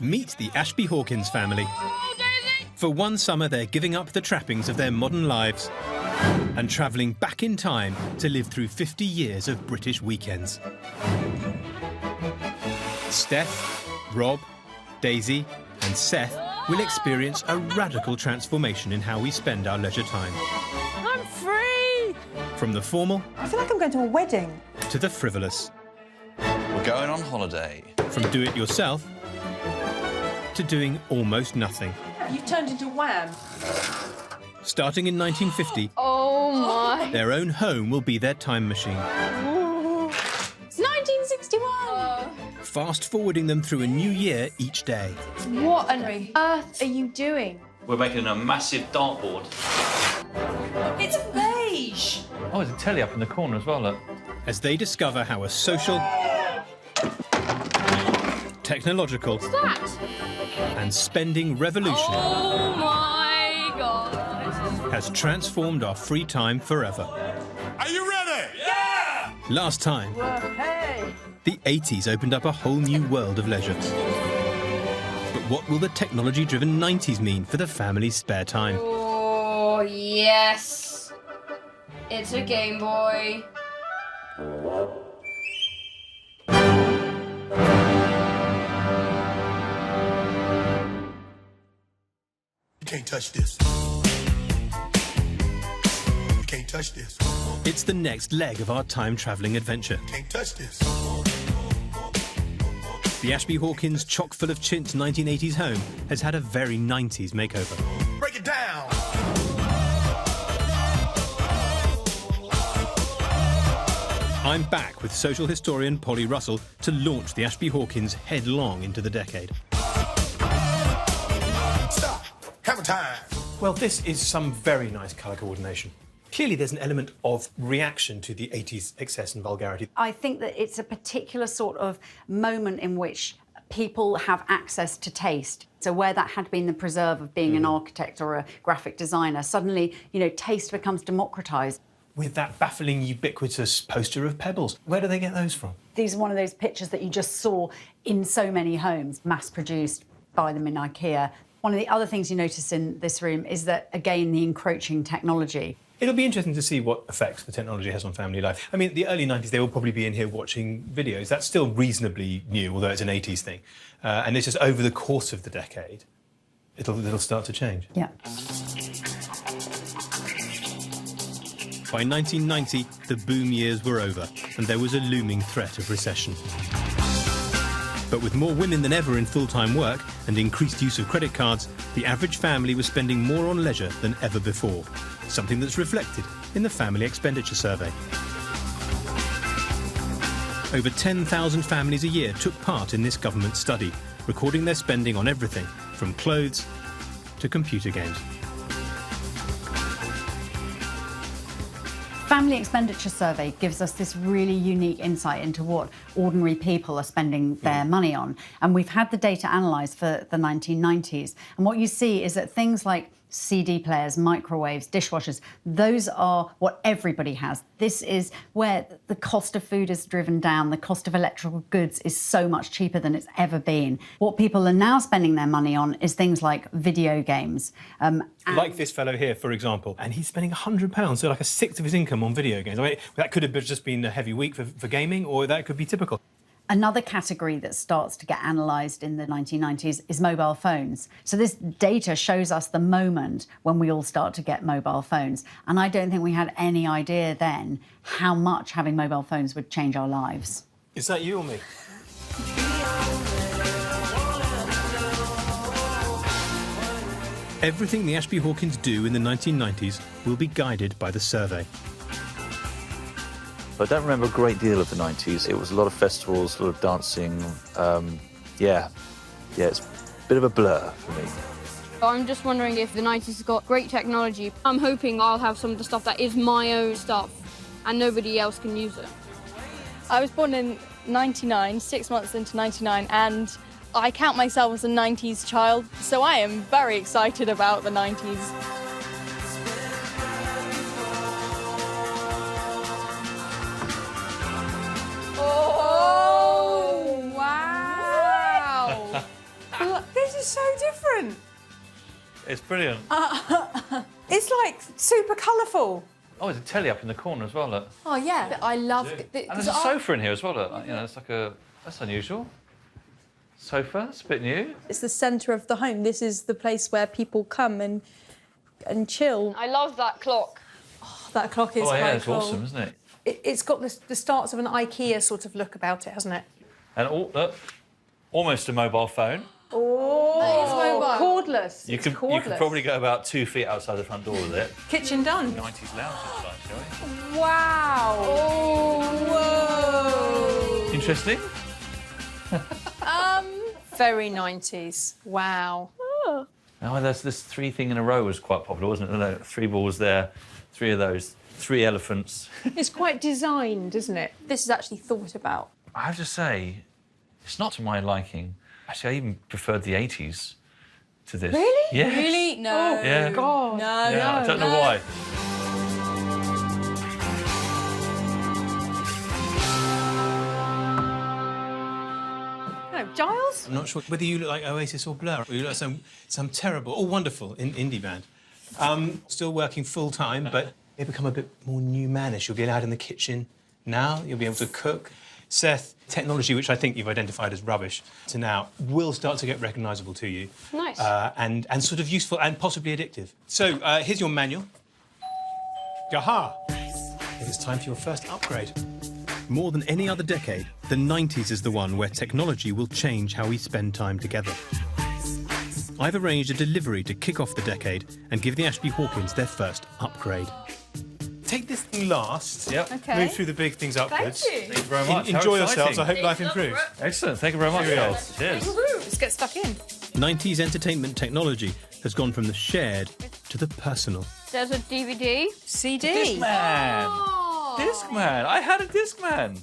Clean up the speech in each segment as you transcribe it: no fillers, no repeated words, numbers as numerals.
Meet the Ashby Hawkins family. For one summer, they're giving up the trappings of their modern lives and travelling back in time to live through 50 years of British weekends. Steph, Rob, Daisy and Seth will experience a radical transformation in how we spend our leisure time. I'm free! From the formal... I feel like I'm going to a wedding. ...to the frivolous. We're going on holiday. From do-it-yourself to doing almost nothing. You've turned into Wham. Starting in 1950, Oh my... their own home will be their time machine. It's 1961! Fast-forwarding them through a new year each day. What on earth are you doing? We're making a massive dartboard. It's beige. Oh, there's a telly up in the corner as well, look. As they discover how a social, technological and spending revolution Oh my God! has transformed our free time forever. Are you ready? Yeah! Last time, Hey! the 80s opened up a whole new world of leisure. But what will the technology-driven 90s mean for the family's spare time? Oh, yes! It's a Game Boy. You can't touch this. You can't touch this. It's the next leg of our time-travelling adventure. Can't touch this. The Ashby Hawkins chock-full of chintz 1980s home has had a very 90s makeover. Break it down. I'm back with social historian Polly Russell to launch the Ashby Hawkins headlong into the decade. Stop. Hammer time. Well, this is some very nice colour coordination. Clearly there's an element of reaction to the 80s excess and vulgarity. I think that it's a particular sort of moment in which people have access to taste. So where that had been the preserve of being an architect or a graphic designer, suddenly, you know, taste becomes democratised. With that baffling, ubiquitous poster of pebbles. Where do they get those from? These are one of those pictures that you just saw in so many homes, mass-produced by them in IKEA. One of the other things you notice in this room is that, again, the encroaching technology. It'll be interesting to see what effects the technology has on family life. I mean, the early 90s, they will probably be in here watching videos. That's still reasonably new, although it's an 80s thing. And it's just over the course of the decade, it'll start to change. Yeah. By 1990, the boom years were over, and there was a looming threat of recession. But with more women than ever in full-time work and increased use of credit cards, the average family was spending more on leisure than ever before, something that's reflected in the Family Expenditure Survey. Over 10,000 families a year took part in this government study, recording their spending on everything from clothes to computer games. Family Expenditure Survey gives us this really unique insight into what ordinary people are spending their money on. And we've had the data analysed for the 1990s. And what you see is that things like CD players, microwaves, dishwashers, those are what everybody has. This is where the cost of food is driven down. The cost of electrical goods is so much cheaper than it's ever been. What people are now spending their money on is things like video games. Like this fellow here, for example, and he's spending £100, so like a sixth of his income on video games. I mean, that could have just been a heavy week for gaming, or that could be typical. Another category that starts to get analysed in the 1990s is mobile phones. So this data shows us the moment when we all start to get mobile phones. And I don't think we had any idea then how much having mobile phones would change our lives. Is that you or me? Everything the Ashby Hawkins do in the 1990s will be guided by the survey. I don't remember a great deal of the 90s. It was a lot of festivals, a lot of dancing. Yeah, it's a bit of a blur for me. I'm just wondering if the 90s has got great technology. I'm hoping I'll have some of the stuff that is my own stuff and nobody else can use it. I was born in 99, 6 months into 99, and I count myself as a 90s child, so I am very excited about the 90s. Oh, wow! This is so different. It's brilliant. It's like super colourful. Oh, there's a telly up in the corner as well, look. Oh, yeah. I love... And there's a sofa in here as well, look. You know, it's like a... That's unusual. Sofa, it's a bit new. It's the centre of the home. This is the place where people come and chill. I love that clock. Oh, that clock is yeah, quite it's cool. awesome, isn't it? It's got the starts of an IKEA sort of look about it, hasn't it? And look, almost a mobile phone. Oh, cordless. You can probably go about 2 feet outside the front door with it. Kitchen done. 90s lounge, it's like, shall we? Wow. Oh, whoa. Interesting. Very 90s. Wow. Oh, this 3 thing in a row was quite popular, wasn't it? 3 balls there, 3 of those, 3 elephants. It's quite designed, isn't it? This is actually thought about. I have to say, it's not to my liking. Actually, I even preferred the 80s to this. Really? Yes. Really? No. Oh, Yeah. God. No, Yeah, I don't know why. No, Giles? I'm not sure whether you look like Oasis or Blur, or you look like some terrible or wonderful indie band. Still working full time, but you become a bit more new manish. You'll be allowed in the kitchen now. You'll be able to cook. Seth, technology, which I think you've identified as rubbish to now, will start to get recognisable to you. Nice. And sort of useful and possibly addictive. So here's your manual. Yaha! It's time for your first upgrade. More than any other decade, the 90s is the one where technology will change how we spend time together. I've arranged a delivery to kick off the decade and give the Ashby Hawkins their first upgrade. Take this thing last. Yep. Okay. Move through the big things upwards. Thank you. Thank you very much. How Enjoy exciting. yourselves. I hope life improves. Excellent. Thank you very much, girls. Cheers. Let's get stuck in. 90s entertainment technology has gone from the shared to the personal. There's a DVD. CD. Discman. Discman. I had a Discman.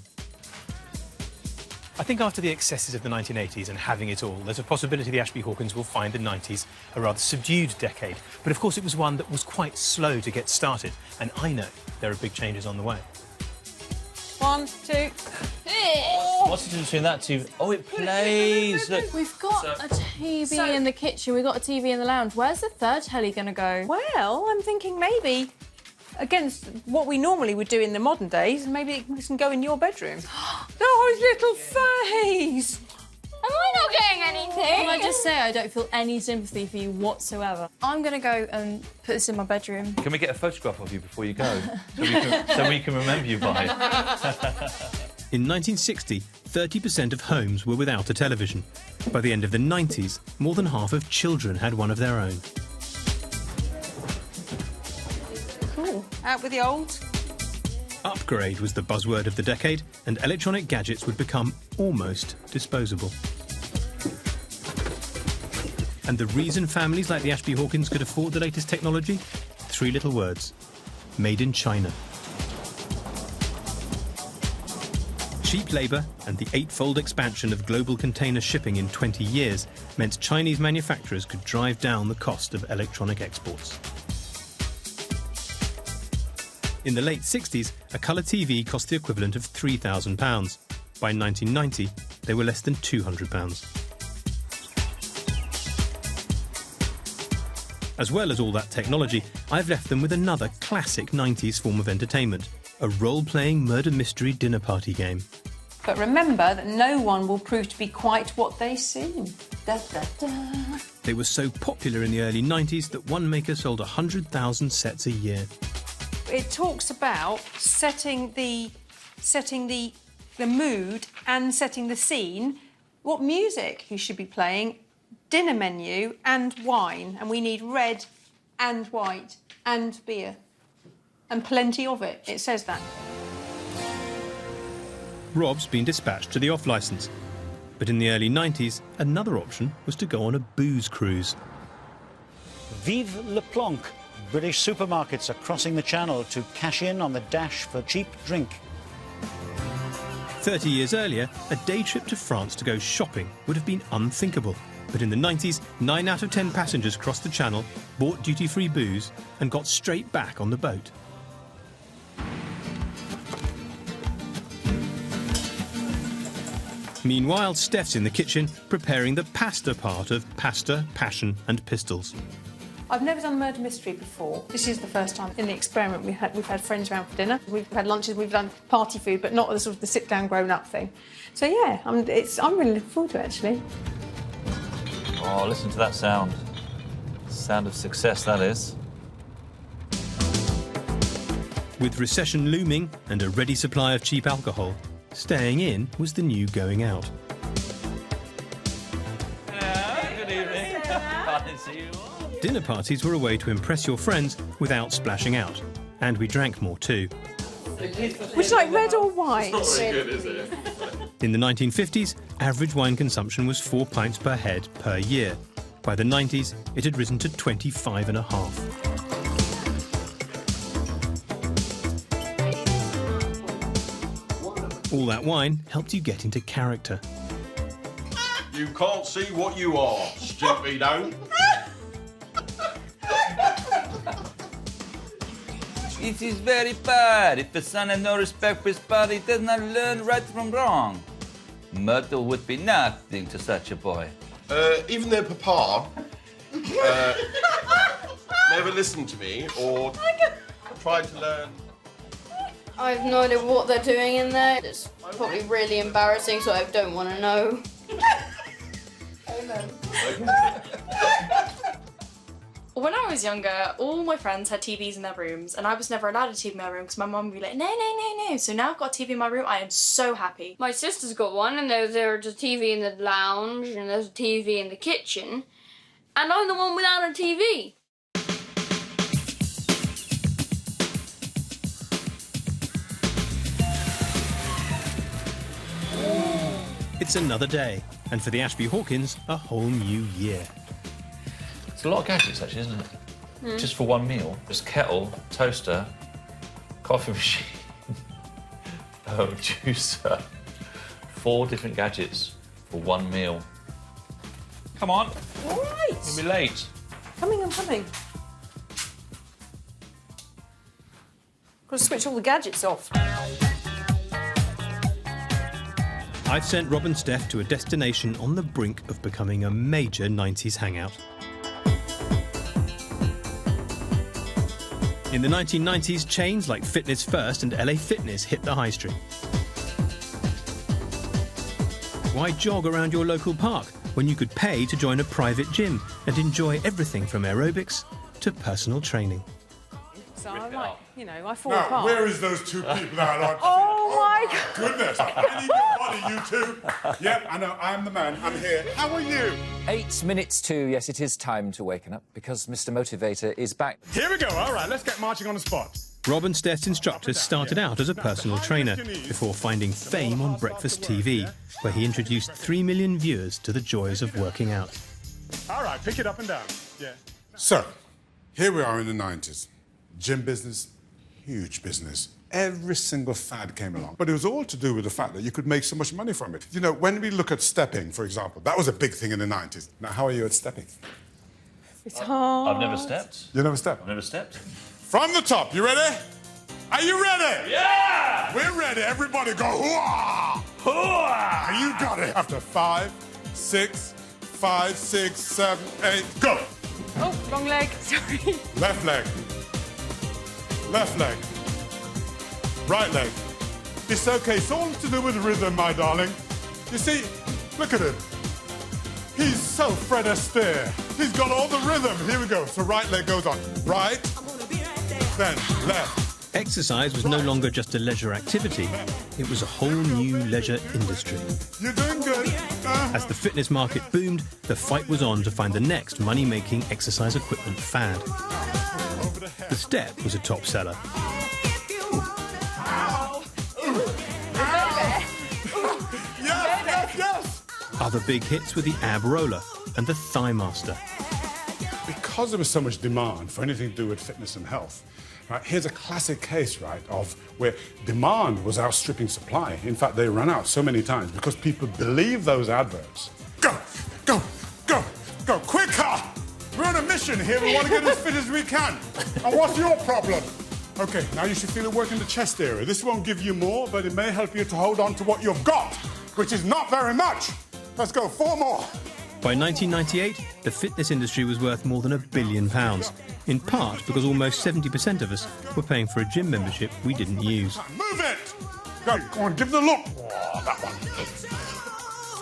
I think after the excesses of the 1980s and having it all, there's a possibility the Ashby Hawkins will find the 90s a rather subdued decade. But of course it was one that was quite slow to get started. And I know there are big changes on the way. 1, 2. What's the difference between that two? Oh, it plays. Look. We've got a TV in the kitchen, we've got a TV in the lounge. Where's the third telly going to go? Well, I'm thinking maybe against what we normally would do in the modern days, maybe it can go in your bedroom. Oh, his little face! Am I not getting anything? Can I just say I don't feel any sympathy for you whatsoever? I'm going to go and put this in my bedroom. Can we get a photograph of you before you go? So we can remember you by it. In 1960, 30% of homes were without a television. By the end of the 90s, more than half of children had one of their own. Cool. Out with the old. Upgrade was the buzzword of the decade, and electronic gadgets would become almost disposable. And the reason families like the Ashby Hawkins could afford the latest technology? 3 little words. Made in China. Cheap labour and the 8-fold expansion of global container shipping in 20 years meant Chinese manufacturers could drive down the cost of electronic exports. In the late 60s, a colour TV cost the equivalent of £3,000. By 1990, they were less than £200. As well as all that technology, I've left them with another classic 90s form of entertainment, a role-playing murder mystery dinner party game. But remember that no one will prove to be quite what they seem. Da, da, da. They were so popular in the early 90s that one maker sold 100,000 sets a year. It talks about setting the mood and setting the scene, what music you should be playing, dinner menu and wine, and we need red and white and beer and plenty of it. It says that. Rob's been dispatched to the off-licence. But in the early 90s, another option was to go on a booze cruise. Vive le Plonk. British supermarkets are crossing the channel to cash in on the dash for cheap drink. 30 years earlier, a day trip to France to go shopping would have been unthinkable. But in the 90s, 9 out of 10 passengers crossed the channel, bought duty-free booze, and got straight back on the boat. Meanwhile, Steph's in the kitchen preparing the pasta part of Pasta, Passion and Pistols. I've never done murder mystery before. This is the first time in the experiment we've had friends around for dinner. We've had lunches, we've done party food, but not the sort of the sit-down grown-up thing. So yeah, I'm really looking forward to it, actually. Oh, listen to that sound. Sound of success, that is. With recession looming and a ready supply of cheap alcohol, staying in was the new going out. Good evening. Can't see you. Dinner parties were a way to impress your friends without splashing out. And we drank more too. Would you like red or white? In the 1950s, average wine consumption was 4 pints per head per year. By the 90s, it had risen to 25.5. All that wine helped you get into character. You can't see what you are, stupido. This is very bad. If the son has no respect for his father, he does not learn right from wrong. Murder would be nothing to such a boy. Even though Papa never listened to me or tried to learn. I have no idea what they're doing in there. It's probably really embarrassing, so I don't want to know. When I was younger, all my friends had TVs in their rooms, and I was never allowed a TV in my room because my mum would be like, no, no, no, no. So now I've got a TV in my room. I am so happy. My sister's got one, and there's a TV in the lounge, and there's a TV in the kitchen, and I'm the one without a TV. It's another day, and for the Ashby Hawkins, a whole new year. It's a lot of gadgets, actually, isn't it? Just for one meal. There's kettle, toaster, coffee machine, juicer. 4 different gadgets for one meal. Come on. All right. You'll be late. I'm coming. Got to switch all the gadgets off. I've sent Rob and Steph to a destination on the brink of becoming a major 90s hangout. In the 1990s, chains like Fitness First and LA Fitness hit the high street. Why jog around your local park when you could pay to join a private gym and enjoy everything from aerobics to personal training? So I'm like, I fall Now, apart. where is those 2 people that I like to see? Oh my God. Goodness, I need your body, you 2. Yep, I know, I'm the man. I'm here. How are you? 8 minutes to, yes, it is time to waken up because Mr. Motivator is back. Here we go. All right, let's get marching on the spot. Rob and Steph's instructor started out as a personal trainer before finding fame on breakfast TV, where he introduced 3 million viewers to the joys of working out. All right, pick it up and down. Yeah. So, here we are in the 90s. Gym business, huge business. Every single fad came along. But it was all to do with the fact that you could make so much money from it. You know, when we look at stepping, for example, that was a big thing in the 90s. Now, how are you at stepping? It's hard. I've never stepped. You never stepped? I've never stepped. From the top, you ready? Are you ready? Yeah! We're ready. Everybody go, hoo-ah! Hoo-ah! You got it. After 5, 6, 5, 6, 7, 8, go! Oh, wrong leg. Sorry. Left leg. Left leg. Right leg. It's okay. It's all to do with rhythm, my darling. You see, look at him. He's so Fred Astaire. He's got all the rhythm. Here we go. So right leg goes on. Right, then left. Exercise was no longer just a leisure activity, it was a whole new leisure industry. You're doing good. As the fitness market boomed, the fight was on to find the next money-making exercise equipment fad. The Step was a top seller. Yes. Other big hits were the Ab Roller and the Thigh Master. Because there was so much demand for anything to do with fitness and health, right, here's a classic case, right, of where demand was outstripping supply. In fact, they ran out so many times because people believed those adverts. Go, go, go, go, quicker! We're on a mission here. We want to get as fit as we can. And what's your problem? Okay, now you should feel it work in the chest area. This won't give you more, but it may help you to hold on to what you've got. which is not very much. Let's go, 4 more. By 1998, the fitness industry was worth more than £1 billion, in part because almost 70% of us were paying for a gym membership we didn't use. Move it! Go on, give the look. Oh, that one.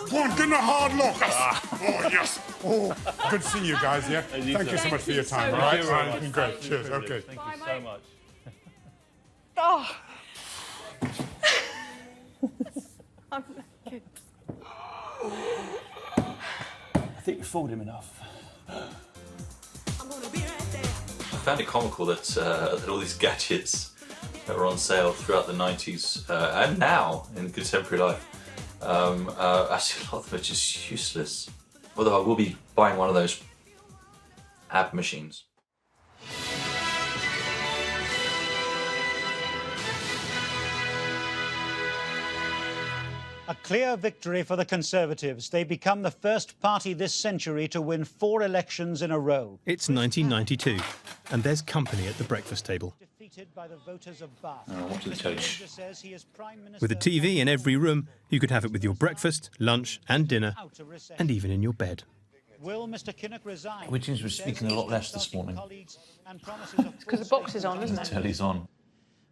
Go on, give it a hard look. Oh, yes. Oh, good seeing you guys, yeah? Thank you so much for your time, all right? It's been great. Cheers, okay. Thank you so much. Oh. I'm naked. I think we fooled him enough. I found it comical that all these gadgets that were on sale throughout the 90s and now in contemporary life, actually a lot of them are just useless. Although I will be buying one of those ab machines. A clear victory for the Conservatives. They become the first party this century to win 4 elections in a row. It's 1992, and there's company at the breakfast table. Defeated by the voters of Bath. Watch the telly. With a TV in every room, you could have it with your breakfast, lunch and dinner, and even in your bed. Will Mr. Kinnock resign? Widgeons was speaking a lot less this morning. Because the box is on, isn't The it? telly's on.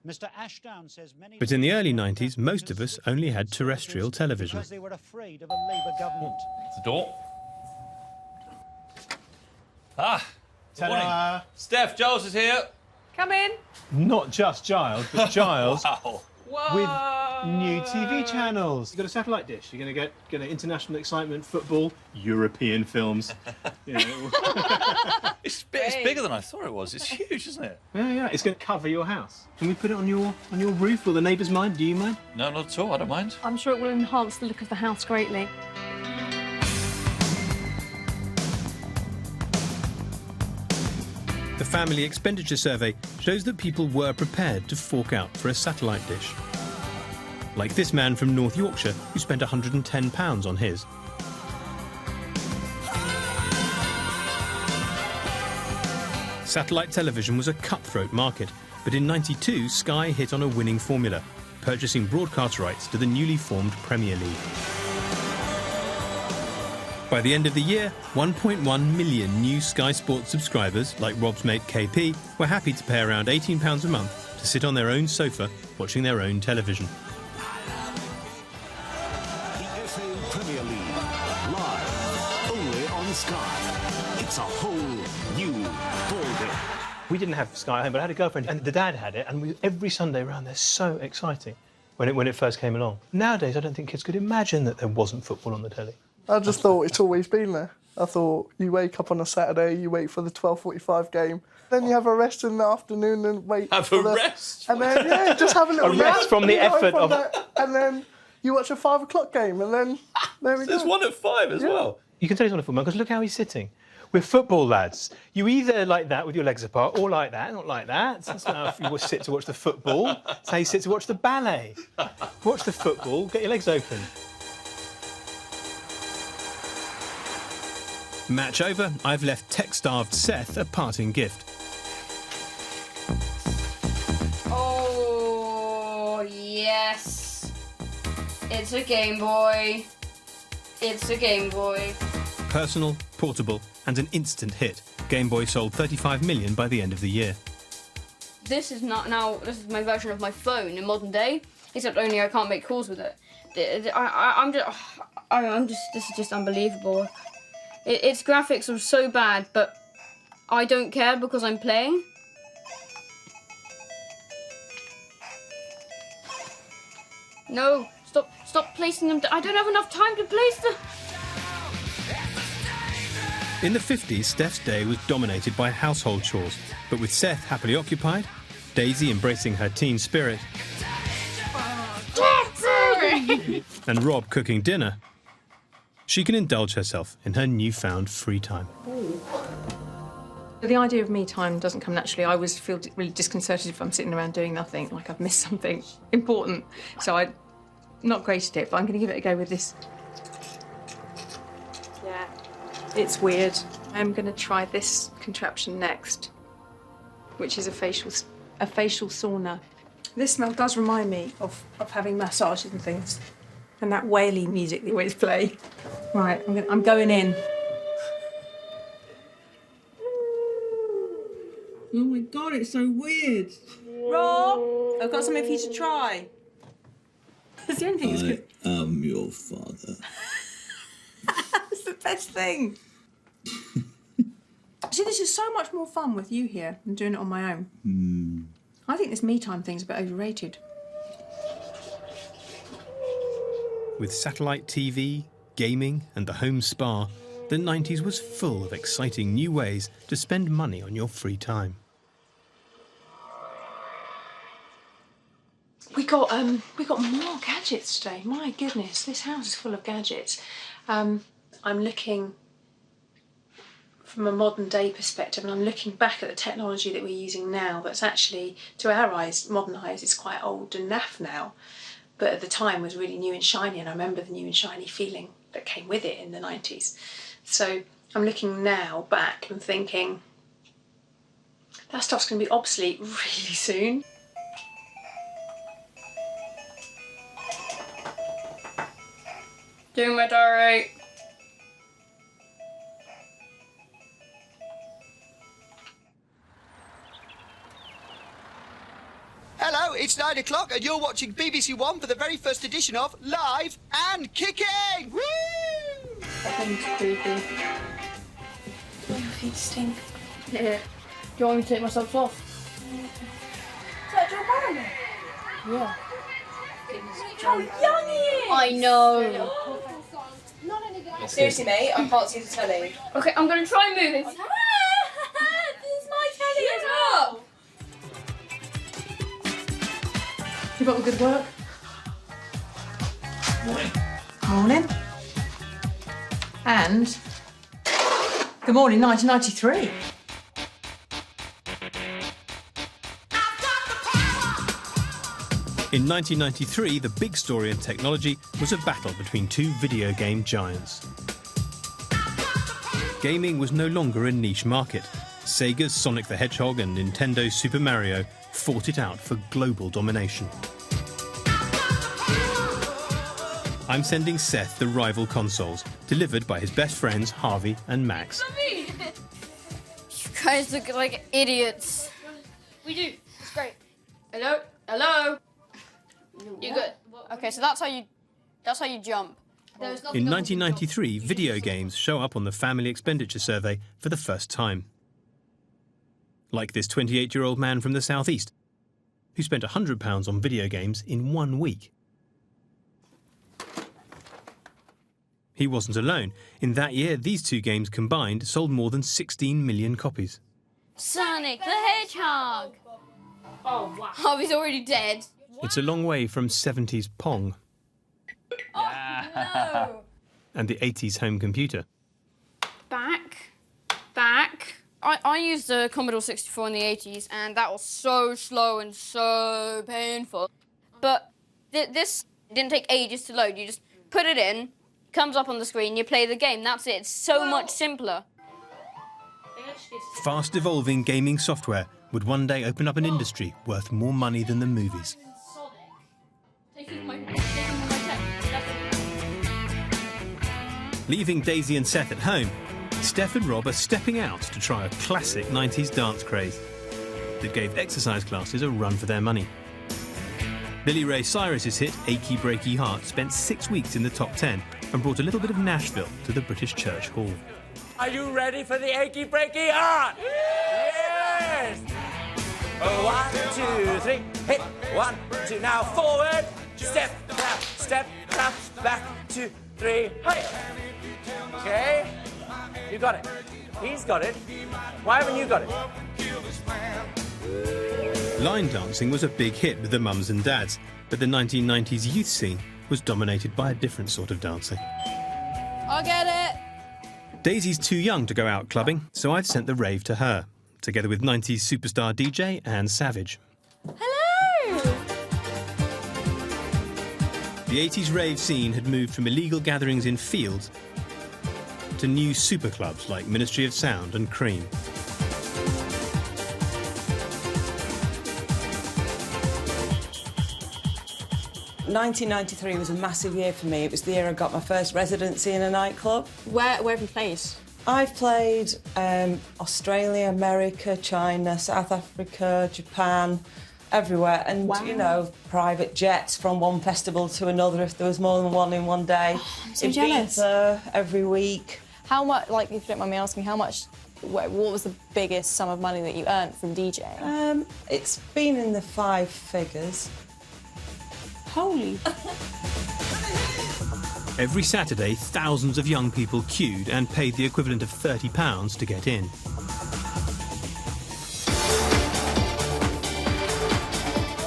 Mr. Ashdown says many But in the early 90s, most of us only had terrestrial television. because they were afraid of a Labour government. The door. Ah, good morning. Ta-da! Steph, Giles is here. Come in. Not just Giles, but Giles Wow. Whoa. with new TV channels. You've got a satellite dish. You're going to get international excitement, football, European films. You know. It's bigger than I thought it was. It's huge, isn't it? Yeah. It's going to cover your house. Can we put it on your roof? Will the neighbours mind? Do you mind? No, not at all. I don't mind. I'm sure it will enhance the look of the house greatly. The Family Expenditure Survey shows that people were prepared to fork out for a satellite dish. Like this man from North Yorkshire who spent £110 on his. Satellite television was a cutthroat market, but in '92 Sky hit on a winning formula, purchasing broadcast rights to the newly formed Premier League. By the end of the year, 1.1 million new Sky Sports subscribers, like Rob's mate KP, were happy to pay around £18 a month to sit on their own sofa watching their own television. The FA Premier League, live, only on Sky. It's a whole new ballgame. We didn't have Sky at home, but I had a girlfriend, and the dad had it, and every Sunday around there, so exciting when it first came along. Nowadays, I don't think kids could imagine that there wasn't football on the telly. I just thought it's always been there. I thought you wake up on a Saturday, you wait for the 12:45 game, then you have a rest in the afternoon and wait for the rest? And then, yeah, just have a little A rest nap, from the you know, effort from of... that, and then you watch a 5 o'clock game, and then there we go. There's one at 5 as well. You can tell he's on a football because look how he's sitting. We're football lads. You either like that with your legs apart or like that, not like that. That's not how you sit to watch the football. That's how you sit to watch the ballet. Watch the football, get your legs open. Match over, I've left tech-starved Seth a parting gift. Oh, yes. It's a Game Boy. It's a Game Boy. Personal, portable, and an instant hit. Game Boy sold 35 million by the end of the year. This is this is my version of my phone in modern day, except only I can't make calls with it. This is just unbelievable. Its graphics are so bad, but I don't care because I'm playing. No, stop placing them. I don't have enough time to place them. In the 50s, Steph's day was dominated by household chores, but with Seth happily occupied, Daisy embracing her teen spirit, and Rob cooking dinner, she can indulge herself in her newfound free time. The idea of me time doesn't come naturally. I always feel really disconcerted if I'm sitting around doing nothing, like I've missed something important. So I'm not great at it, but I'm going to give it a go with this. Yeah, it's weird. I'm going to try this contraption next, which is a facial sauna. This smell does remind me of having massages and things. And that whaley music they always play. Right, I'm going in. Oh my God, it's so weird. Rob, I've got something for you to try. It's the only thing that's good. I am your father. It's the best thing. See, this is so much more fun with you here than doing it on my own. I think this me time thing's a bit overrated. With satellite TV, gaming and the home spa, the 90s was full of exciting new ways to spend money on your free time. We got more gadgets today. My goodness, this house is full of gadgets. I'm looking from a modern day perspective, and I'm looking back at the technology that we're using now that's actually, to our eyes, modern eyes, it's quite old and naff now. But at the time was really new and shiny, and I remember the new and shiny feeling that came with it in the 90s. So I'm looking now back and thinking, that stuff's going to be obsolete really soon. Doing my diary. Hello, it's 9 o'clock and you're watching BBC One for the very first edition of Live and Kicking! Woo! That thing's creepy. Your feet stink. Yeah. Do you want me to take my socks off? Is that Joe Barrymore? Yeah. How young he is! I know. Seriously, mate, I can't see the telly. Okay, I'm gonna try and move it. This is my telly as well! Keep up the good work. Morning. Morning. And good morning, 1993. In 1993, the big story in technology was a battle between two video game giants. Gaming was no longer a niche market. Sega's Sonic the Hedgehog and Nintendo's Super Mario fought it out for global domination. I'm sending Seth the rival consoles, delivered by his best friends Harvey and Max. You guys look like idiots. We do. It's great. Hello? Hello? You good? Okay, so that's how you jump. In 1993, video games show up on the Family Expenditure Survey for the first time. Like this 28-year-old man from the southeast, who spent £100 on video games in 1 week. He wasn't alone. In that year, these two games combined sold more than 16 million copies. Sonic the Hedgehog! Oh, wow. Harvey's already dead. It's a long way from 70s Pong No! and the 80s home computer. Back. I used a Commodore 64 in the 80s, and that was so slow and so painful. But this didn't take ages to load. You just put it in, comes up on the screen, you play the game. That's it. It's so much simpler. Fast evolving gaming software would one day open up an industry worth more money than the movies. Leaving Daisy and Seth at home, Steph and Rob are stepping out to try a classic 90s dance craze that gave exercise classes a run for their money. Billy Ray Cyrus's hit Achy Breaky Heart spent 6 weeks in the top 10 and brought a little bit of Nashville to the British Church Hall. Are you ready for the achy breaky heart? Yes! 1, 2, 3, hit. 1, 2, now forward. Step, back, 2, 3, hey. Okay, you got it. He's got it. Why haven't you got it? Line dancing was a big hit with the mums and dads, but the 1990s youth scene was dominated by a different sort of dancing. I'll get it. Daisy's too young to go out clubbing, so I've sent the rave to her, together with 90s superstar DJ Anne Savage. Hello! The 80s rave scene had moved from illegal gatherings in fields to new super clubs like Ministry of Sound and Cream. 1993 was a massive year for me. It was the year I got my first residency in a nightclub. Where have you played? I've played Australia, America, China, South Africa, Japan, everywhere. And, you know, private jets from one festival to another if there was more than one in one day. I'm so jealous. Ibiza every week. How much, like, if you don't mind me asking, how much, what was the biggest sum of money that you earned from DJing? It's been in the 5 figures. Holy. Every Saturday, thousands of young people queued and paid the equivalent of £30 to get in.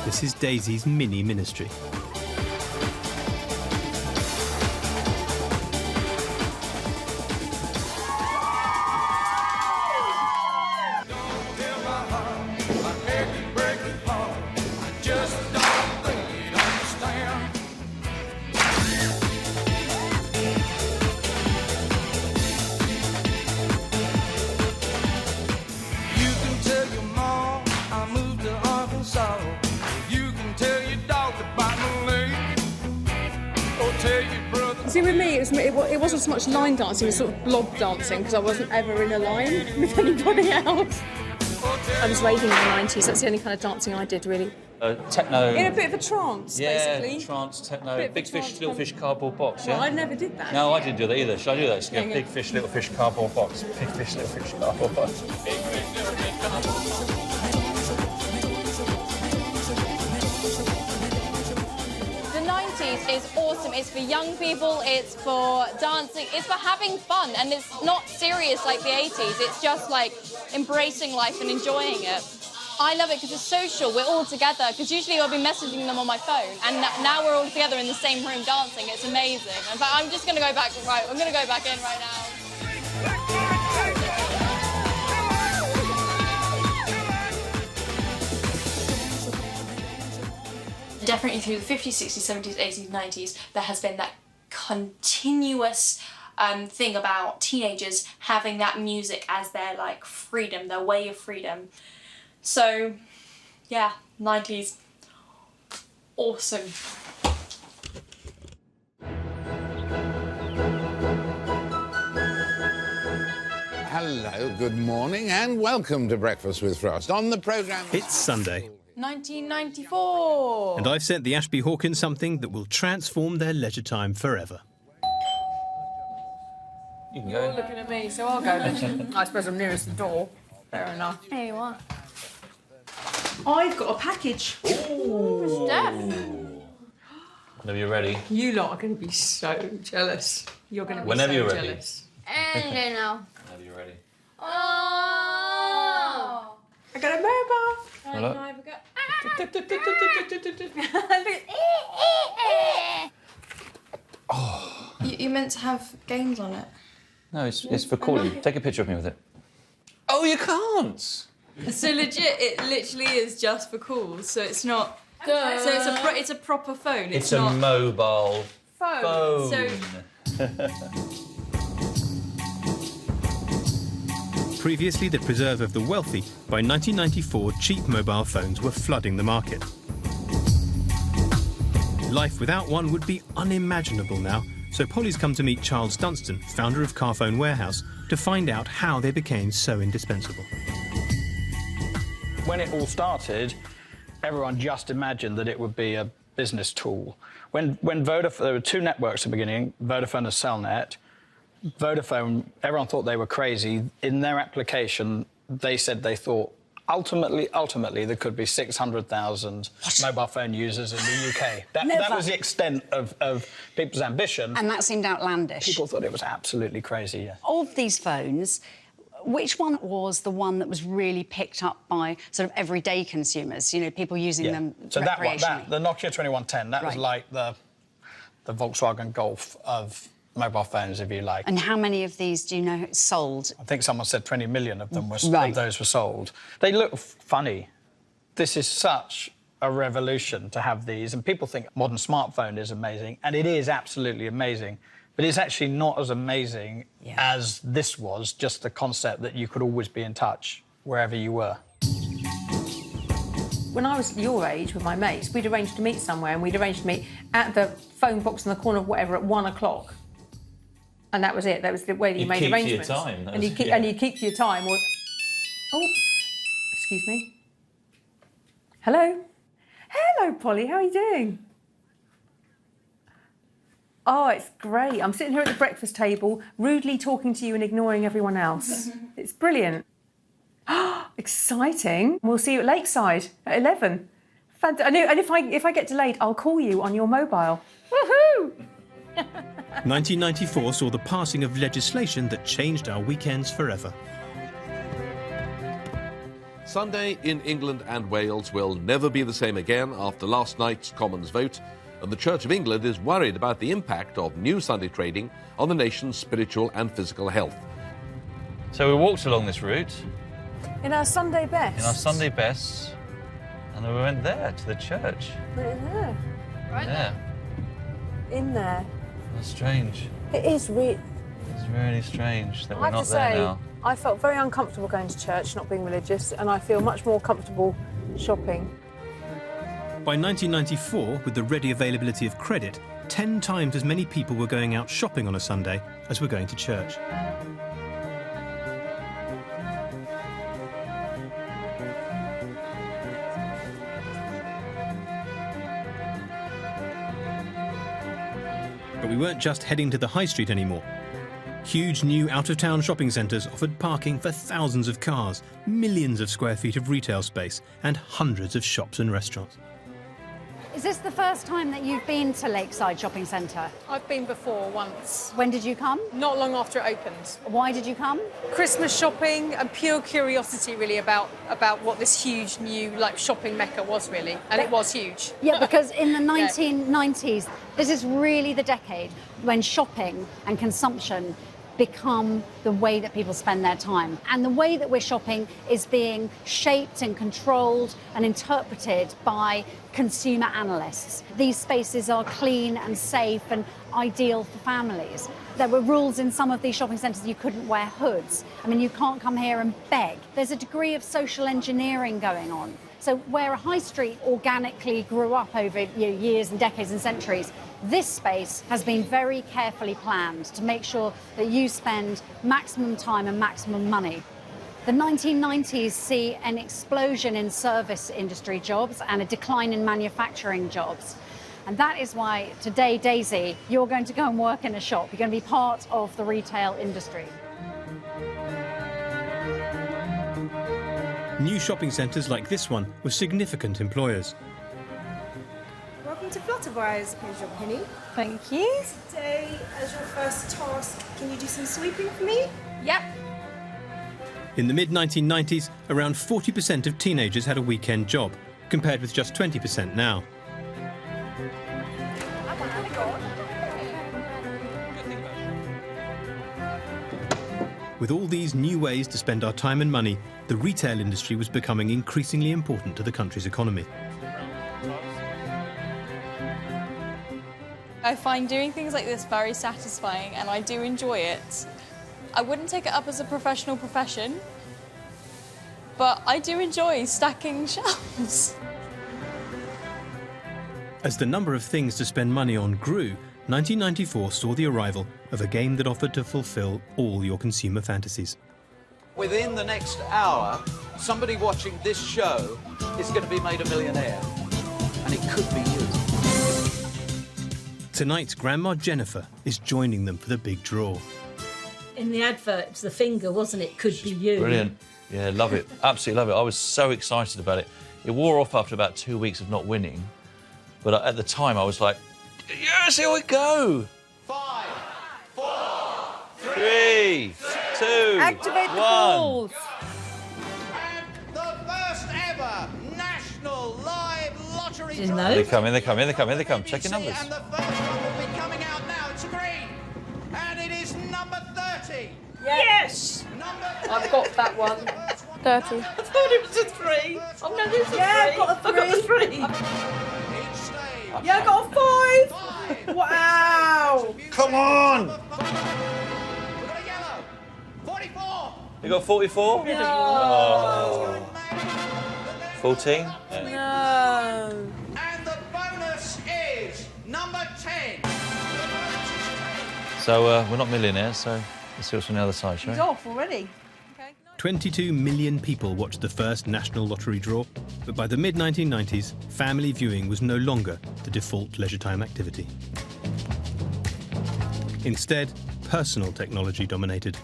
This is Daisy's mini ministry. See, with me, it wasn't so much line dancing, it was sort of blob dancing, because I wasn't ever in a line with anybody else. I was raving in the 90s, that's the only kind of dancing I did, really. Techno. In a bit of a trance, basically. Trance, techno, Bit of big a fish, trance little fish cardboard box, yeah? Well, I never did that. No, I didn't do that either. Should I do that? Should I Yeah, go big fish, little fish cardboard box? Big fish, little fish cardboard box. The 90s is awesome. It's for young people, it's for dancing, it's for having fun, and it's not serious like the 80s. It's just like embracing life and enjoying it. I love it because it's social, we're all together, because usually I'll be messaging them on my phone, and now we're all together in the same room dancing. It's amazing. In fact, I'm just going to go back, I'm going to go back in right now. Definitely through the 50s, 60s, 70s, 80s, 90s, there has been that continuous thing about teenagers having that music as their, like, freedom, their way of freedom. So, yeah, 90s, awesome. Hello, good morning, and welcome to Breakfast with Frost. On the programme... It's Sunday, 1994. and I've sent the Ashby Hawkins something that will transform their leisure time forever. You can You're go. looking at me, so I'll go then. I suppose I'm nearest the door. Fair enough. There you are. I've got a package. Whenever you're ready. You lot are going to be so jealous. You're going to be Whenever so you're ready. jealous. And now. Whenever you're ready. Oh! I got a mobile. Hello? Can I have a go? You're meant to have games on it. No, it's for calling. Take a picture of me with it. Oh, you can't! So legit, it literally is just for calls, so it's not... Duh. So it's a proper phone, It's not... a mobile phone. So Previously the preserve of the wealthy, by 1994 cheap mobile phones were flooding the market. Life without one would be unimaginable now, so Polly's come to meet Charles Dunstan, founder of Carphone Warehouse, to find out how they became so indispensable. When it all started, everyone just imagined that it would be a business tool. When Vodafone, there were two networks at the beginning, Vodafone and Cellnet. Vodafone, everyone thought they were crazy. In their application, they said they thought ultimately there could be 600,000 mobile phone users in the UK. That was the extent of people's ambition. And that seemed outlandish. People thought it was absolutely crazy, yeah. Of these phones, which one was the one that was really picked up by sort of everyday consumers? You know, people using them So that one, recreationally? the Nokia 2110, that was Right. like the Volkswagen Golf of mobile phones, if you like. And how many of these do you know sold? I think someone said 20 million of them Right. of those were sold. They look funny. This is such a revolution to have these, and people think modern smartphone is amazing, and it is absolutely amazing, but it's actually not as amazing as this was, just the concept that you could always be in touch wherever you were. when I was your age with my mates, we'd arranged to meet somewhere, and we'd arranged to meet at the phone box in the corner of whatever at 1 o'clock. And that was it. That was the way that you made arrangements. Your time. And you'd keep to your time. Or... Oh, excuse me. Hello. Hello, Polly. How are you doing? Oh, it's great. I'm sitting here at the breakfast table, rudely talking to you and ignoring everyone else. It's brilliant. Exciting. We'll see you at Lakeside at 11. And if I get delayed, I'll call you on your mobile. Woohoo! 1994 saw the passing of legislation that changed our weekends forever. Sunday in England and Wales will never be the same again after last night's Commons vote, and the Church of England is worried about the impact of new Sunday trading on the nation's spiritual and physical health. So we walked along this route. In our Sunday best. In our Sunday best. And then we went there, to the church. Right in there. Right there. In there. That's strange. It is really... It's really strange that I we're have not to there say, now. I felt very uncomfortable going to church, not being religious, and I feel much more comfortable shopping. By 1994, with the ready availability of credit, 10 times as many people were going out shopping on a Sunday as were going to church. But we weren't just heading to the high street anymore. Huge new out-of-town shopping centres offered parking for thousands of cars, millions of square feet of retail space, and hundreds of shops and restaurants. Is this the first time that you've been to Lakeside Shopping Centre? I've been before once. When did you come? Not long after it opened. Why did you come? Christmas shopping and pure curiosity really about what this huge new shopping mecca was really. And it was huge. Yeah, because in the 1990s, this is really the decade when shopping and consumption become the way that people spend their time. And the way that we're shopping is being shaped and controlled and interpreted by consumer analysts. These spaces are clean and safe and ideal for families. There were rules in some of these shopping centres. You couldn't wear hoods. I mean, you can't come here and beg. There's a degree of social engineering going on. So where a high street organically grew up over years and decades and centuries, this space has been very carefully planned to make sure that you spend maximum time and maximum money. The 1990s see an explosion in service industry jobs and a decline in manufacturing jobs. And that is why today, Daisy, you're going to go and work in a shop. You're going to be part of the retail industry. New shopping centres like this one were significant employers. Welcome to Flutterby's, here's your penny. Thank you. Today, as your first task, can you do some sweeping for me? Yep. In the mid-1990s, around 40% of teenagers had a weekend job, compared with just 20% now. With all these new ways to spend our time and money, the retail industry was becoming increasingly important to the country's economy. I find doing things like this very satisfying and I do enjoy it. I wouldn't take it up as a professional profession, but I do enjoy stacking shelves. As the number of things to spend money on grew, 1994 saw the arrival of a game that offered to fulfill all your consumer fantasies. Within the next hour, somebody watching this show is going to be made a millionaire. And it could be you. Tonight's Grandma Jennifer is joining them for the big draw. In the advert, it was the finger, wasn't it? Could be you. Brilliant. Yeah, love it. Absolutely love it. I was so excited about it. It wore off after about 2 weeks of not winning. But at the time, I was like, yes, here we go. 5, 4, 3, 2, Activate the 1. balls. And the first ever national live lottery Didn't draw. know. They come. Check your numbers. And the first one will be coming out now. It's green. And it is number 30. Yes! I've got that one. 30. I thought it was a 3. Oh no, there's a 3. I've got a 3. Yeah, I got a 5. Wow! Come on! We've got a yellow. 44. You got 44? No. Oh. 14? No. So we're not millionaires, so let's see what's on the other side, shall He's we? off already. 22 million people watched the first national lottery draw, but by the mid-1990s, family viewing was no longer the default leisure time activity. Instead, personal technology dominated.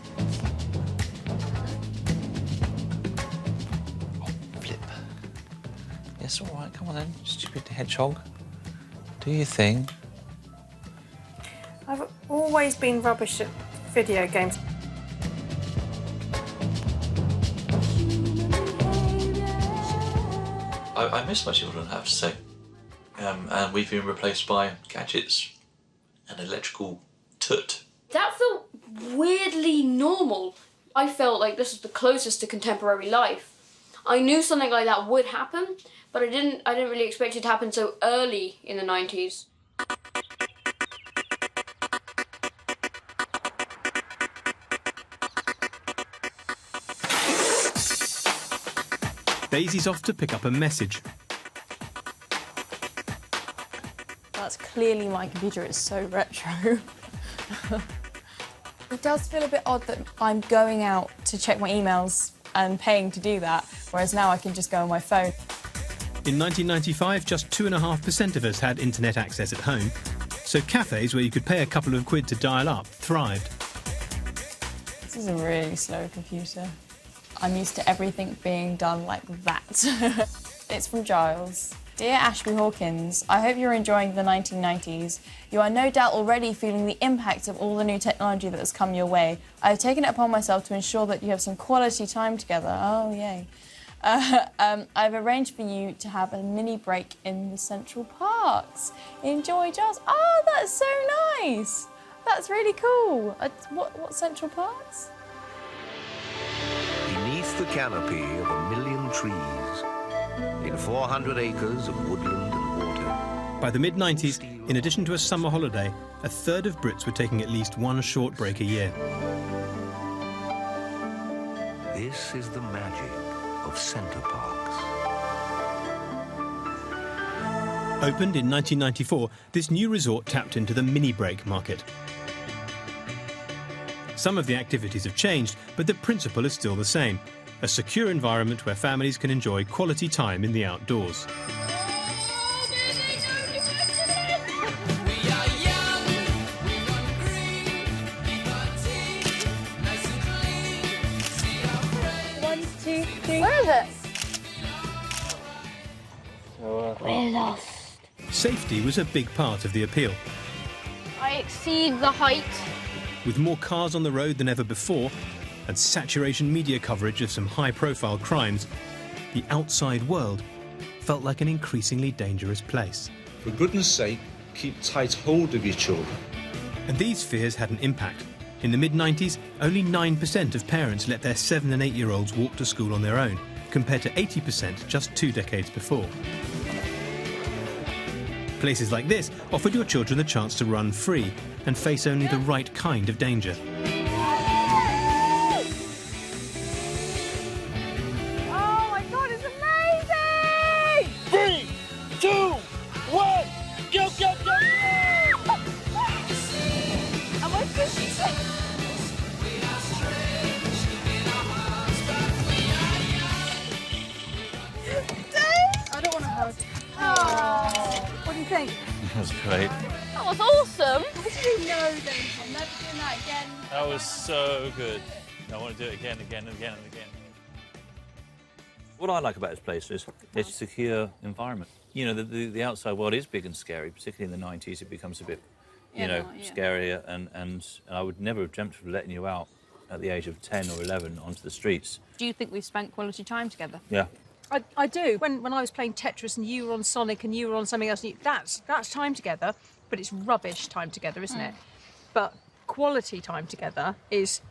Flip. Yes, all right, come on then, stupid hedgehog. Do your thing. I've always been rubbish at video games. I miss my children, I have to say. And we've been replaced by gadgets and electrical toot. That felt weirdly normal. I felt like this was the closest to contemporary life. I knew something like that would happen, but I didn't really expect it to happen so early in the 90s. Daisy's off to pick up a message. That's clearly my computer. It's so retro. It does feel a bit odd that I'm going out to check my emails and paying to do that, whereas now I can just go on my phone. In 1995, just 2.5% of us had internet access at home, so cafes where you could pay a couple of quid to dial up thrived. This is a really slow computer. I'm used to everything being done like that. It's from Giles. Dear Ashby Hawkins, I hope you're enjoying the 1990s. You are no doubt already feeling the impact of all the new technology that has come your way. I have taken it upon myself to ensure that you have some quality time together. Oh, yay. I've arranged for you to have a mini break in the Central Parks. Enjoy, Giles. Oh, that's so nice. That's really cool. What Central Parks? Beneath the canopy of 1,000,000 trees, in 400 acres of woodland and water. By the mid-90s, in addition to a summer holiday, a third of Brits were taking at least one short break a year. This is the magic of Centre Parks. Opened in 1994, this new resort tapped into the mini-break market. Some of the activities have changed, but the principle is still the same. A secure environment where families can enjoy quality time in the outdoors. One, two, three. Where is it? We're lost. Safety was a big part of the appeal. I exceed the height. With more cars on the road than ever before, and saturation media coverage of some high-profile crimes, the outside world felt like an increasingly dangerous place. For goodness sake, keep tight hold of your children. And these fears had an impact. In the mid-90s, only 9% of parents let their 7- and 8-year-olds walk to school on their own, compared to 80% just 2 decades before. Places like this offered your children the chance to run free and face only the right kind of danger. Oh my God, it's amazing! 3, 2, 1, go, go, go, go! Am I supposed to I don't want to hug. Oh, what do you think? That was great. That was awesome. How did you know that I'm never doing that again? That was so good. I want to do it again, again, and again, and again. What I like about this place is it's a secure environment. You know, the outside world is big and scary, particularly in the 90s. It becomes a bit, scarier, and I would never have dreamt of letting you out at the age of 10 or 11 onto the streets. Do you think we've spent quality time together? Yeah. I do. When I was playing Tetris and you were on Sonic and you were on something else, that's time together, but it's rubbish time together, isn't it? But quality time together is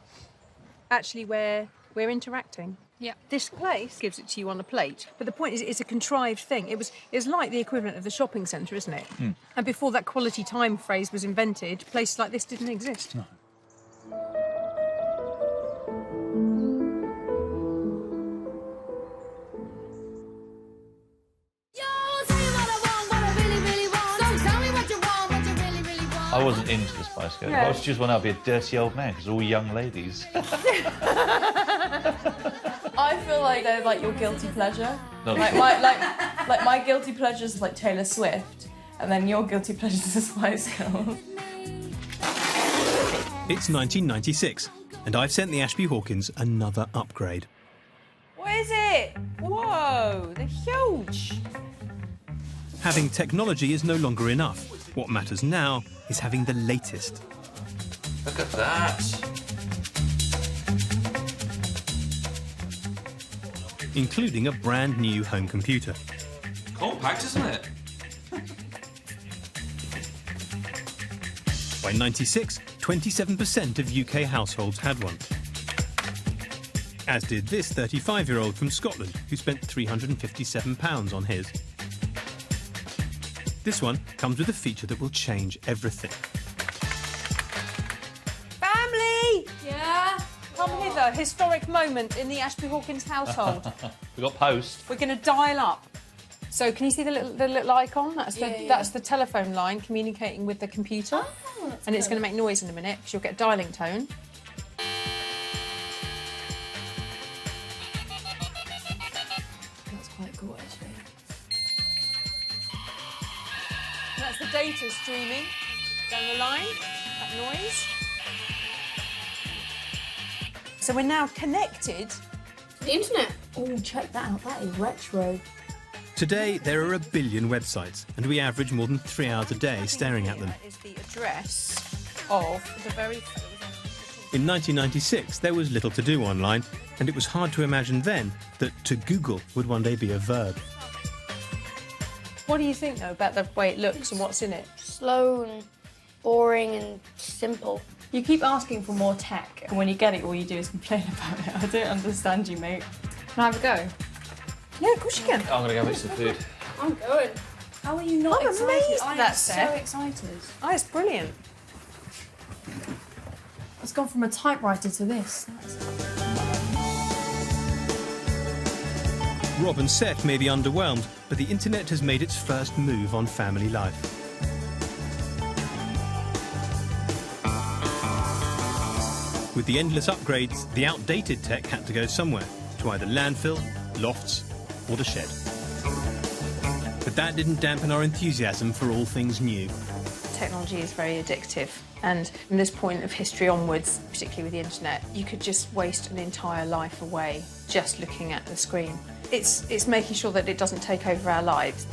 actually where we're interacting. Yeah. This place gives it to you on a plate, but the point is it's a contrived thing. It's like the equivalent of the shopping centre, isn't it? And before that quality time phrase was invented, places like this didn't exist. No. I wasn't into the Spice Girls. Yeah. I was just one. I'd be a dirty old man because all young ladies. I feel like they're like your guilty pleasure. Not Like true. my guilty pleasure is like Taylor Swift, and then your guilty pleasure is the Spice Girls. It's 1996, and I've sent the Ashby Hawkins another upgrade. What is it? Whoa, they're huge. Having technology is no longer enough. What matters now is having the latest. Look at that. Including a brand new home computer. Compact, isn't it? By 96, 27% of UK households had one. As did this 35-year-old from Scotland, who spent £357 on his. This one comes with a feature that will change everything. Family! Yeah? Come hither. Historic moment in the Ashby Hawkins household. We got post. We're going to dial up. So can you see the little icon? That's the telephone line communicating with the computer. And it's going to make noise in a minute because you'll get a dialing tone. That's quite cool, actually. That's the data streaming down the line, that noise. So we're now connected to the internet. Oh, check that out. That is retro. Today, there are 1 billion websites, and we average more than 3 hours a day staring at them. That is the address of the very... In 1996, there was little to do online, and it was hard to imagine then that to Google would one day be a verb. What do you think, though, about the way it looks and what's in it? Slow and boring and simple. You keep asking for more tech, and when you get it, all you do is complain about it. I don't understand you, mate. Can I have a go? Yeah, of course you can. I'm going to go make some food. I'm going. How are you not I'm excited? amazed I at that, am so Steph. excited. Oh, it's brilliant. It's gone from a typewriter to this. Rob and Seth may be underwhelmed, but the internet has made its first move on family life. With the endless upgrades, the outdated tech had to go somewhere, to either landfill, lofts, or the shed. But that didn't dampen our enthusiasm for all things new. Technology is very addictive, and from this point of history onwards, particularly with the internet, you could just waste an entire life away just looking at the screen. It's making sure that it doesn't take over our lives.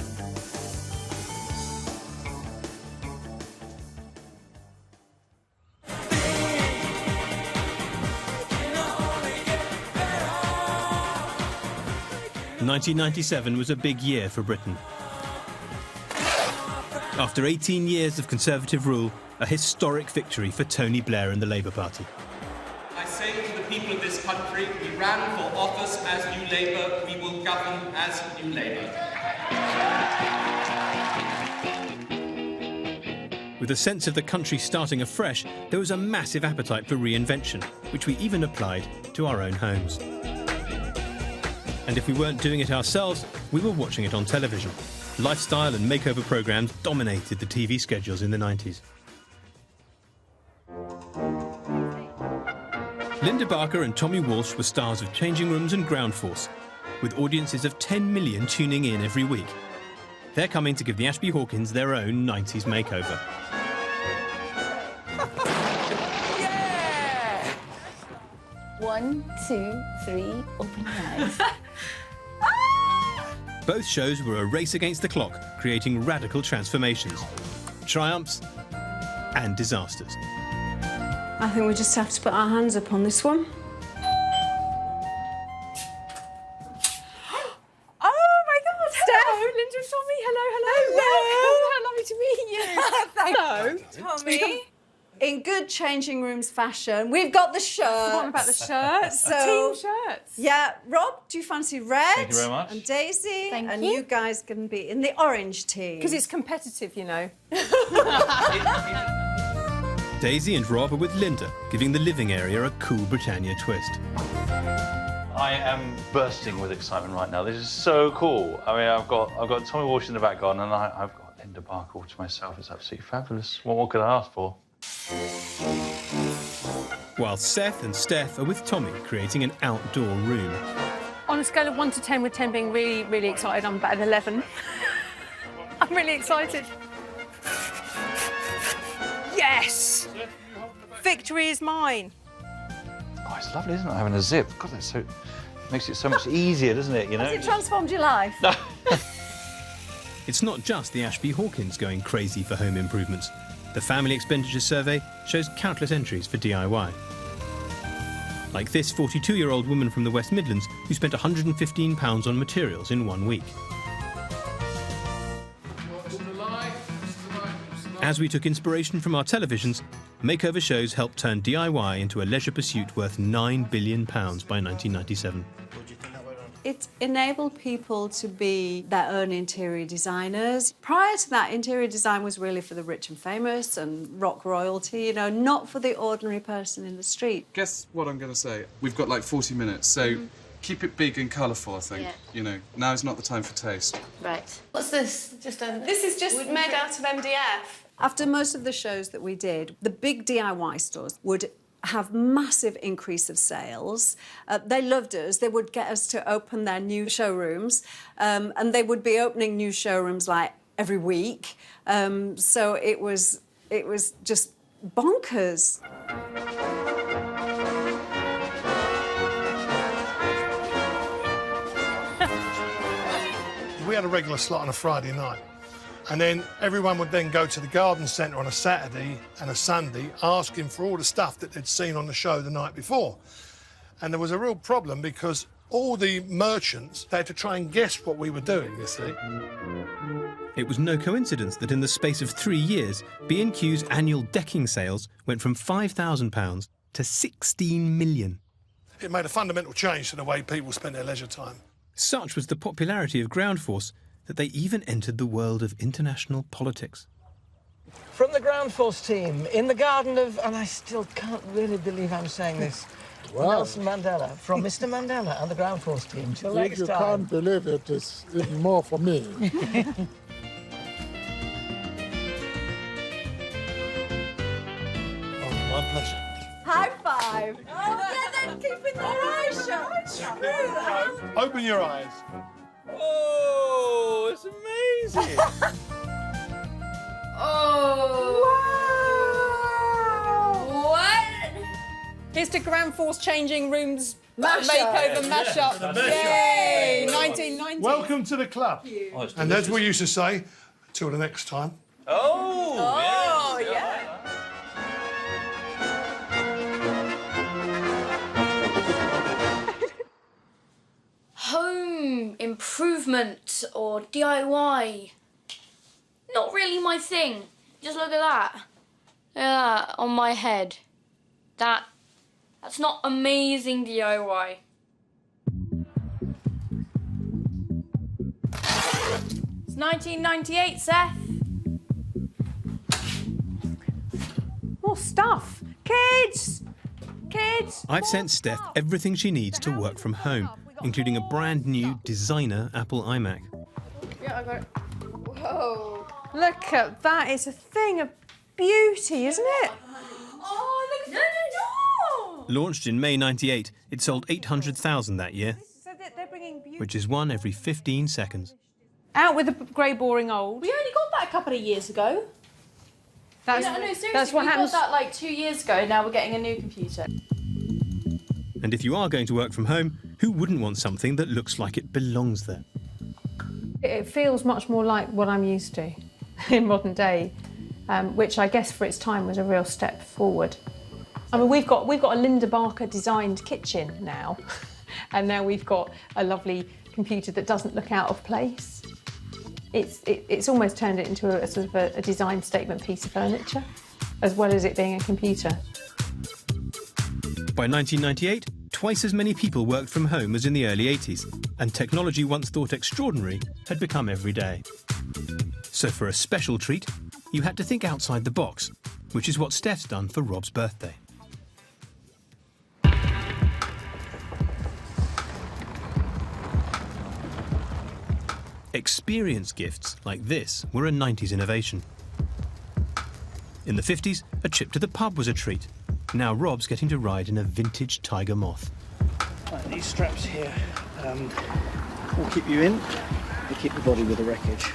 "1997 was a big year for Britain. After 18 years of Conservative rule, a historic victory for Tony Blair and the Labour Party. I say to the people of this country, we ran for office as New Labour, we will govern as New Labour. With a sense of the country starting afresh, there was a massive appetite for reinvention, which we even applied to our own homes. And if we weren't doing it ourselves, we were watching it on television. Lifestyle and makeover programmes dominated the TV schedules in the 90s. Linda Barker and Tommy Walsh were stars of Changing Rooms and Ground Force, with audiences of 10 million tuning in every week. They're coming to give the Ashby Hawkins their own 90s makeover. Yeah! 1, 2, 3, open your eyes. Both shows were a race against the clock, creating radical transformations, triumphs and disasters. I think we just have to put our hands up on this one. Oh my God, Steph! Linda and Tommy, hello. How lovely to meet you. Tommy. In good changing rooms fashion, we've got the shirts. What about the shirts? So, Team shirts. Yeah, Rob, do you fancy red? Thank you very much. And Daisy, Thank and you. you guys can be in the orange team. Because it's competitive, you know. Daisy and Rob are with Linda, giving the living area a cool Britannia twist. I am bursting with excitement right now. This is so cool. I mean, I've got Tommy Walsh in the back garden, and I've got Linda debacle to myself. It's absolutely fabulous. What more could I ask for? While Seth and Steph are with Tommy creating an outdoor room. On a scale of 1 to 10, with 10 being really, really excited, I'm about an 11. I'm really excited. Yes! Victory is mine. Oh, it's lovely, isn't it, having a zip? God, that's so... makes it so much easier, doesn't it, you know? Has it transformed your life? It's not just the Ashby Hawkins going crazy for home improvements. The Family Expenditure Survey shows countless entries for DIY. Like this 42-year-old woman from the West Midlands who spent £115 on materials in 1 week. As we took inspiration from our televisions, makeover shows helped turn DIY into a leisure pursuit worth £9 billion by 1997. It enabled people to be their own interior designers. Prior to that, interior design was really for the rich and famous and rock royalty, you know, not for the ordinary person in the street. Guess what I'm going to say? We've got like 40 minutes, so keep it big and colourful, I think. Yeah. You know, now is not the time for taste. Right. What's this? This is just made out of MDF. After most of the shows that we did, the big DIY stores would have massive increase of sales. They loved us. They would get us to open their new showrooms, and they would be opening new showrooms like every week. So it was just bonkers. We had a regular slot on a Friday night. And then everyone would then go to the garden centre on a Saturday and a Sunday asking for all the stuff that they'd seen on the show the night before. And there was a real problem because all the merchants, they had to try and guess what we were doing, you see. It was no coincidence that in the space of 3 years, B&Q's annual decking sales went from £5,000 to 16 million. It made a fundamental change to the way people spent their leisure time. Such was the popularity of Ground Force that they even entered the world of international politics. From the Ground Force team, in the garden of, and I still can't really believe I'm saying this, Wow. Nelson Mandela, from Mr. Mandela and the Ground Force team. Till next You time. can't believe it. It's even more for me. My pleasure. High five. Oh, yeah, they're keeping their eyes shut. Open your eyes. Oh, it's amazing. Oh. Wow! What? Here's to Ground Force changing rooms Mash-up. makeover mashup. The mashup. Yay! 1990. Welcome to the club. Oh, it's And as we used to say, till the next time. Oh, Oh, yeah. Home improvement or DIY. Not really my thing. Just look at that. Look at that on my head. That's not amazing DIY. It's 1998, Seth. More stuff. Kids! Kids! I've sent Steph everything she needs to work from home, including a brand new designer Apple iMac. Yeah, I got it. Whoa. Look at that. It's a thing of beauty, isn't it? Oh, look. No. Launched in May '98, it sold 800,000 that year, So they're bringing beauty. which is one every 15 seconds. Out with the grey, boring old. We only got that a couple of years ago. That's, No, seriously, that's what we happens. got that like 2 years ago. Now we're getting a new computer. And if you are going to work from home, who wouldn't want something that looks like it belongs there? It feels much more like what I'm used to in modern day, which I guess for its time was a real step forward. I mean, we've got a Linda Barker designed kitchen now, and now we've got a lovely computer that doesn't look out of place. It's almost turned it into a sort of a design statement piece of furniture, as well as it being a computer. By 1998, twice as many people worked from home as in the early 80s, and technology once thought extraordinary had become everyday. So for a special treat, you had to think outside the box, which is what Steph's done for Rob's birthday. Experience gifts like this were a 90s innovation. In the 50s, a trip to the pub was a treat. Now Rob's getting to ride in a vintage Tiger Moth. Right, these straps here will keep you in. They keep the body with the wreckage.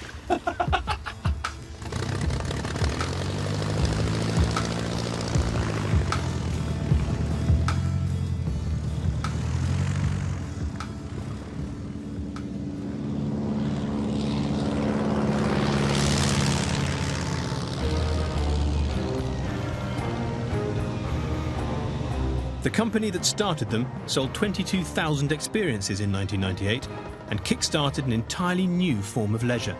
The company that started them sold 22,000 experiences in 1998 and kick-started an entirely new form of leisure.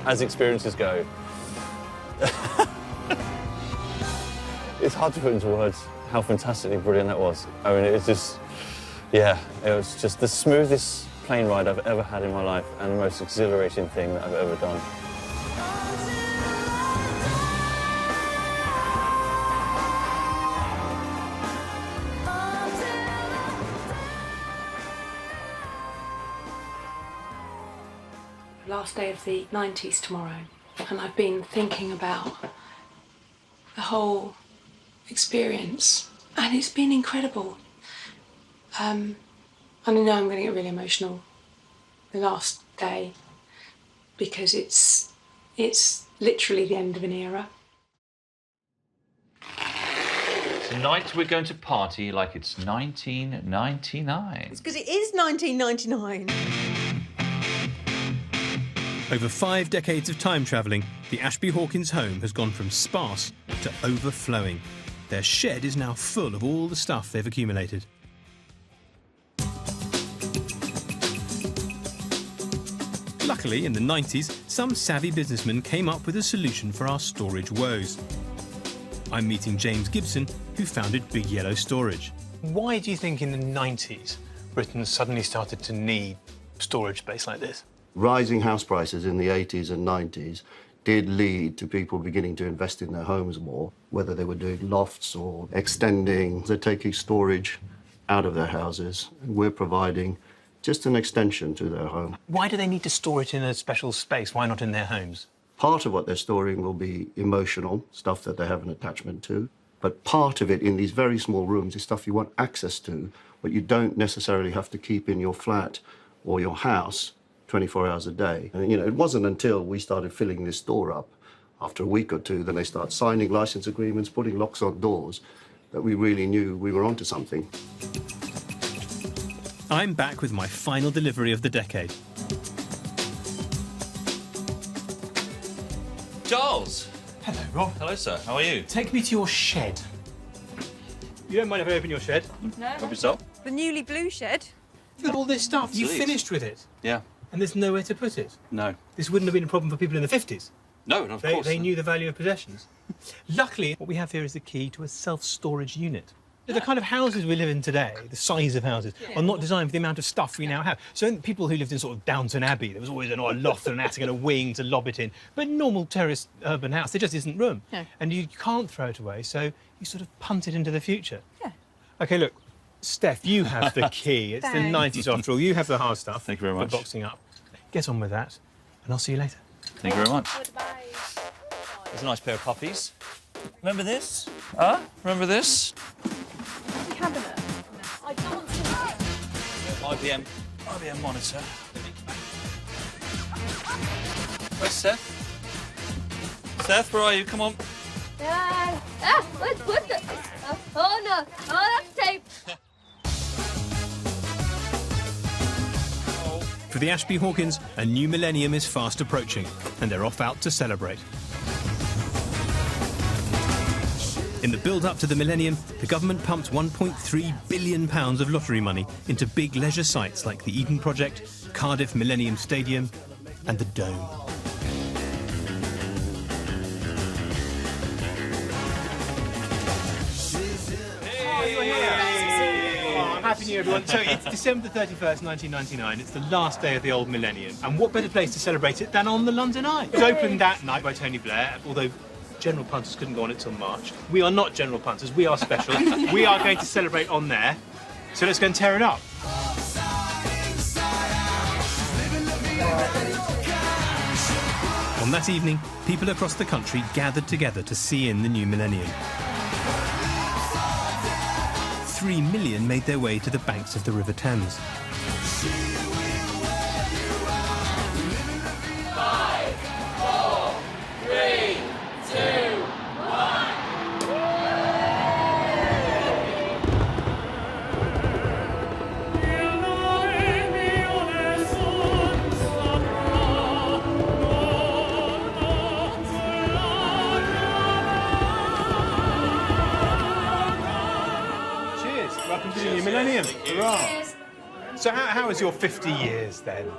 As experiences go. It's hard to put into words how fantastically brilliant that was. I mean, it's just, yeah, it was just the smoothest plane ride I've ever had in my life and the most exhilarating thing that I've ever done. Last day of the 90s tomorrow, and I've been thinking about the whole experience, and it's been incredible. And I know I'm going to get really emotional the last day because it's literally the end of an era. Tonight we're going to party like it's 1999. It's because it is 1999. Over 5 decades of time travelling, the Ashby Hawkins home has gone from sparse to overflowing. Their shed is now full of all the stuff they've accumulated. Luckily, in the 90s, some savvy businessmen came up with a solution for our storage woes. I'm meeting James Gibson, who founded Big Yellow Storage. Why do you think in the 90s Britain suddenly started to need storage space like this? Rising house prices in the 80s and 90s did lead to people beginning to invest in their homes more, whether they were doing lofts or extending. They're taking storage out of their houses, and we're providing just an extension to their home. Why do they need to store it in a special space? Why not in their homes? Part of what they're storing will be emotional, stuff that they have an attachment to, but part of it in these very small rooms is stuff you want access to, but you don't necessarily have to keep in your flat or your house 24 hours a day. And, it wasn't until we started filling this store up, after a week or two, then they start signing license agreements, putting locks on doors, that we really knew we were onto something. I'm back with my final delivery of the decade. Giles! Hello, Rob. Hello, sir. How are you? Take me to your shed. You don't mind if I open your shed? No. Help yourself. The newly blue shed. Look at all this stuff. You Please. finished with it. Yeah. And there's nowhere to put it. No. This wouldn't have been a problem for people in the 50s. No, of course. They knew the value of possessions. Luckily, what we have here is the key to a self-storage unit. The kind of houses we live in today, the size of houses, are not designed for the amount of stuff we now have. So people who lived in sort of Downton Abbey, there was always a loft and an attic and a wing to lob it in. But in a normal terrace urban house, there just isn't room. No. And you can't throw it away, so you sort of punt it into the future. Yeah. OK, look, Steph, you have the key. It's the 90s after all. You have the hard stuff. Thank you very much. For boxing up. Get on with that, and I'll see you later. Thank you very much. Goodbye. There's a nice pair of puppies. Remember this? Huh? Remember this? Cabinet. I don't see it. IBM monitor. Where's Seth? Seth, where are you? Come on. What's the... Oh, no. Oh, that's tape. For the Ashby Hawkins, a new millennium is fast approaching, and they're off out to celebrate. In the build-up to the millennium, the government pumped £1.3 billion of lottery money into big leisure sites like the Eden Project, Cardiff Millennium Stadium and the Dome. Oh, you're here! Oh, Happy New Year, everyone. So it's December the 31st, 1999. It's the last day of the old millennium. And what better place to celebrate it than on the London Eye? It was opened that night by Tony Blair, although General Punters couldn't go on it till March. We are not General Punters, we are special. We are going to celebrate on there. So let's go and tear it up. On that evening, people across the country gathered together to see in the new millennium. 3 million made their way to the banks of the River Thames. 5, 4, 3, 2, 1. Cheers. Welcome to the new millennium. Hurrah. So how was your 50 years then?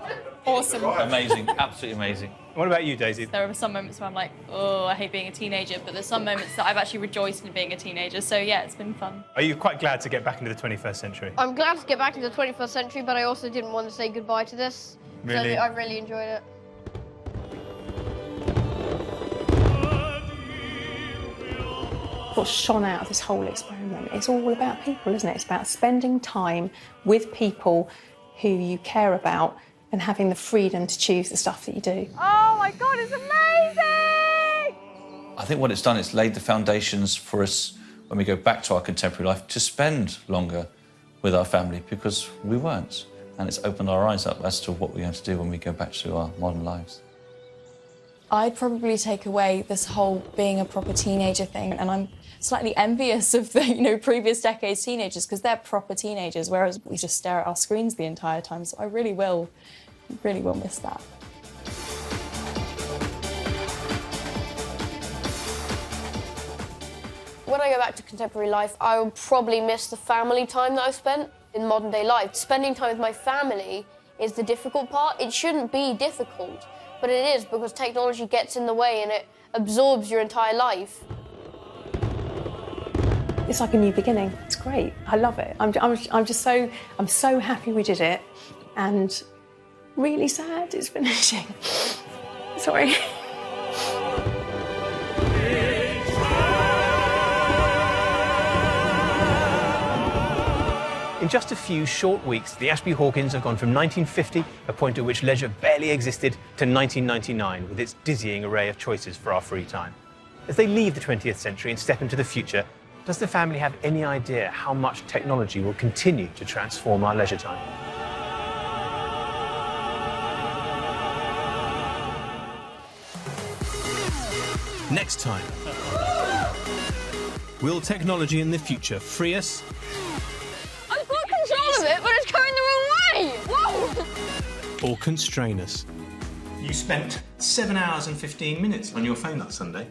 Awesome. Amazing, absolutely amazing. What about you, Daisy? There are some moments where I'm like, oh, I hate being a teenager, but there's some moments that I've actually rejoiced in being a teenager. So yeah, it's been fun. Are you quite glad to get back into the 21st century? I'm glad to get back into the 21st century, but I also didn't want to say goodbye to this. Really? So I really enjoyed it. What shone out of this whole experiment, it's all about people, isn't it? It's about spending time with people who you care about and having the freedom to choose the stuff that you do. Oh my God, it's amazing! I think what it's done, it's laid the foundations for us when we go back to our contemporary life to spend longer with our family, because we weren't. And it's opened our eyes up as to what we're going to do when we go back to our modern lives. I'd probably take away this whole being a proper teenager thing, and I'm slightly envious of the previous decades teenagers, because they're proper teenagers, whereas we just stare at our screens the entire time. So I really will miss that. When I go back to contemporary life, I will probably miss the family time that I've spent in modern day life. Spending time with my family is the difficult part. It shouldn't be difficult, but it is, because technology gets in the way and it absorbs your entire life. It's like a new beginning. It's great. I love it. I'm so happy we did it, and really sad it's finishing. Sorry. In just a few short weeks, the Ashby Hawkins have gone from 1950, a point at which leisure barely existed, to 1999, with its dizzying array of choices for our free time. As they leave the 20th century and step into the future, does the family have any idea how much technology will continue to transform our leisure time? Next time, will technology in the future free us I've got control of it, but it's going the wrong way! Whoa! or constrain us? You spent 7 hours and 15 minutes on your phone that Sunday.